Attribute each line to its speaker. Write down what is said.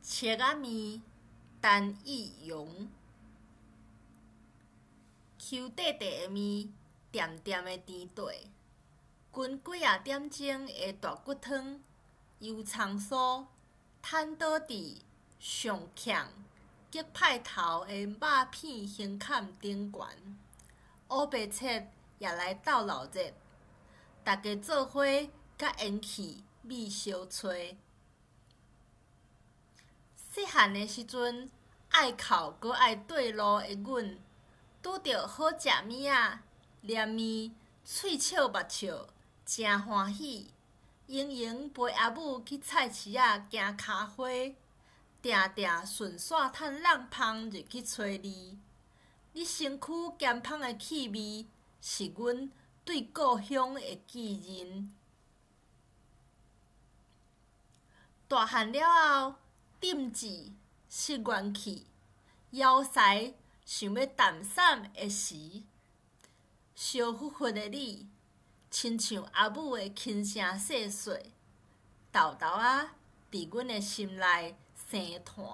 Speaker 1: 切仔面单意用，Q 底底的面，甜甜的甜底，滚几啊点钟的大骨汤，油葱酥，摊倒伫上强极派头的肉片胸坎顶悬，乌白切也来斗热热，大家做伙甲烟气味相吹。细汉的时阵，爱哭搁爱对路的阮，拄着好食物仔，黏面、喙笑目笑，真欢喜。盈盈陪阿母去菜市仔行脚花，定定顺线趁人芳入去找你。你身躯咸芳的气味，是阮对故乡的纪念。大汉了后，点志失元气，枵腮想要淡散的时，烧乎乎的你，亲像阿母的轻声细说，豆豆仔伫阮的心内生炭。